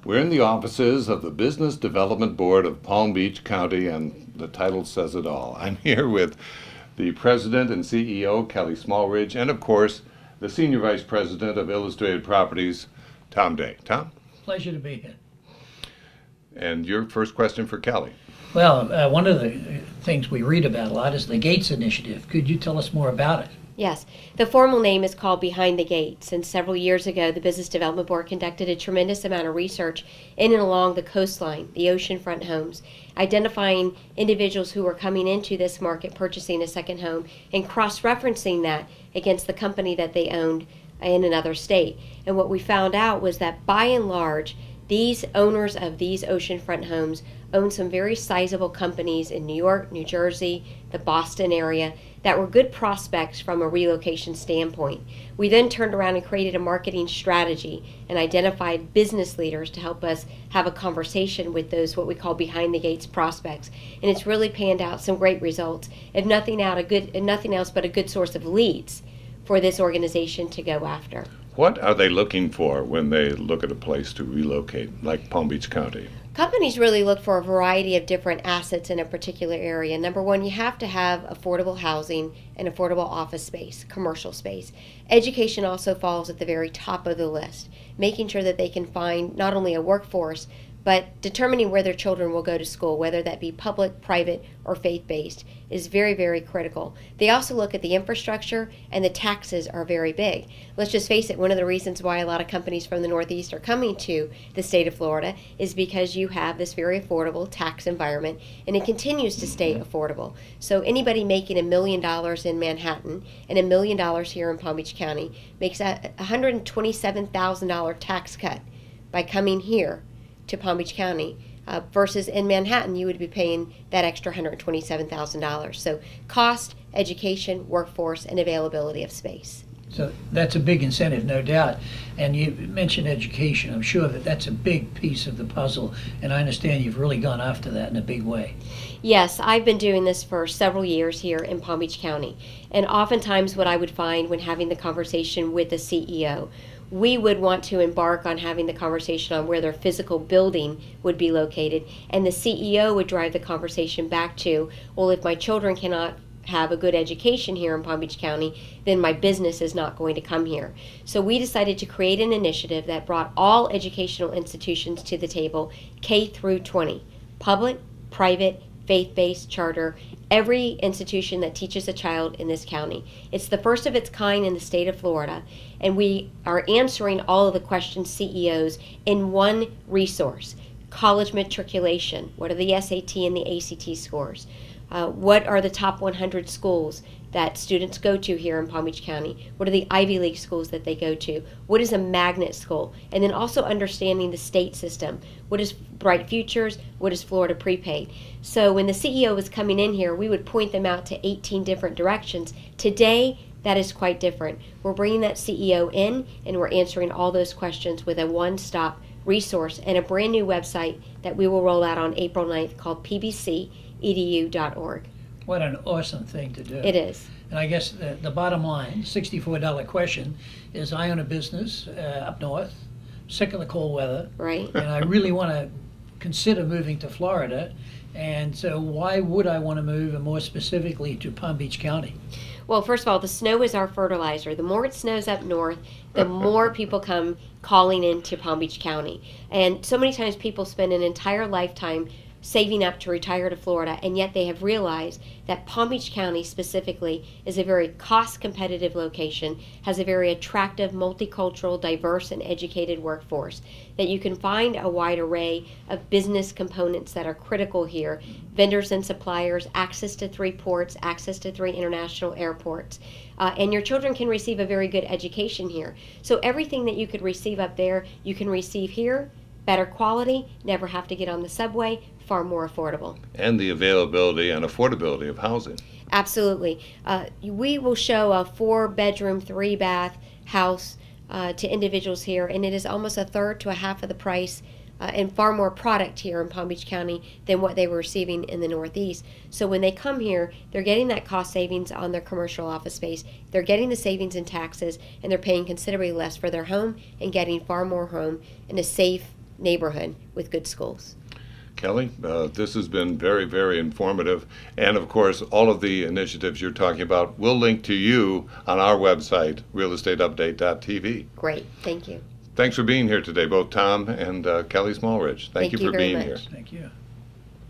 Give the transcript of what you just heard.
We're in the offices of the Business Development Board of Palm Beach County, and the title says it all. I'm here with the President and CEO, Kelly Smallridge, and of course, the Senior Vice President of Illustrated Properties, Tom Day. Tom? Pleasure to be here. And your first question for Kelly. Well, one of the things we read about a lot is the Gates Initiative. Could you tell us more about it? Yes, the formal name is called Behind the Gates, and several years ago the Business Development Board conducted a tremendous amount of research in and along the coastline, the oceanfront homes, identifying individuals who were coming into this market purchasing a second home and cross-referencing that against the company that they owned in another state. And what we found out was that by and large, these owners of these oceanfront homes own some very sizable companies in New York, New Jersey, the Boston area that were good prospects from a relocation standpoint. We then turned around and created a marketing strategy and identified business leaders to help us have a conversation with those what we call behind the gates prospects. And it's really panned out some great results. If nothing else but a good source of leads for this organization to go after. What are they looking for when they look at a place to relocate, like Palm Beach County? Companies really look for a variety of different assets in a particular area. Number one, you have to have affordable housing and affordable office space, commercial space. Education also falls at the very top of the list, making sure that they can find not only a workforce, but determining where their children will go to school, whether that be public, private, or faith-based, is very, very critical. They also look at the infrastructure, and the taxes are very big. Let's just face it, one of the reasons why a lot of companies from the Northeast are coming to the state of Florida is because you have this very affordable tax environment, and it continues to stay affordable. So anybody making $1 million in Manhattan and $1 million here in Palm Beach County makes a $127,000 tax cut by coming here to Palm Beach County, versus in Manhattan you would be paying that extra $127,000. So cost, education, workforce, and availability of space. So that's a big incentive, no doubt. And you mentioned education. I'm sure that that's a big piece of the puzzle, and I understand you've really gone after that in a big way. Yes, I've been doing this for several years here in Palm Beach County. And oftentimes what I would find when having the conversation with the CEO, we would want to embark on having the conversation on where their physical building would be located, and the CEO would drive the conversation back to, well, if my children cannot have a good education here in Palm Beach County, then my business is not going to come here. So we decided to create an initiative that brought all educational institutions to the table, K through 20, public, private, faith-based, charter, every institution that teaches a child in this county. It's the first of its kind in the state of Florida, and we are answering all of the questions CEOs in one resource. College matriculation, what are the SAT and the ACT scores? What are the top 100 schools that students go to here in Palm Beach County? What are the Ivy League schools that they go to? What is a magnet school? And then also understanding the state system. What is Bright Futures? What is Florida Prepaid? So when the CEO was coming in here, we would point them out to 18 different directions. Today, that is quite different. We're bringing that CEO in, and we're answering all those questions with a one-stop resource and a brand new website that we will roll out on April 9th called pbcedu.org. What an awesome thing to do. It is. And I guess the bottom line, $64 question, is I own a business up north, sick of the cold weather, Right. and I really want to consider moving to Florida. And so why would I want to move, and more specifically to Palm Beach County? Well, first of all, the snow is our fertilizer. The more it snows up north, the more people come calling into Palm Beach County. And so many times people spend an entire lifetime saving up to retire to Florida, and yet they have realized that Palm Beach County specifically is a very cost-competitive location, has a very attractive, multicultural, diverse, and educated workforce, that you can find a wide array of business components that are critical here, vendors and suppliers, access to 3 ports, access to 3 international airports, and your children can receive a very good education here. So everything that you could receive up there, you can receive here, better quality, never have to get on the subway, far more affordable. And the availability and affordability of housing. Absolutely. We will show a 4-bedroom, 3-bath house to individuals here, and it is almost a third to a half of the price and far more product here in Palm Beach County than what they were receiving in the Northeast. So when they come here, they're getting that cost savings on their commercial office space, they're getting the savings in taxes, and they're paying considerably less for their home and getting far more home in a safe, neighborhood with good schools. Kelly, this has been very, very informative. And of course, all of the initiatives you're talking about will link to you on our website, realestateupdate.tv. Great, thank you. Thanks for being here today, both Tom and Kelly Smallridge. Thank you for very being much. here. Thank you.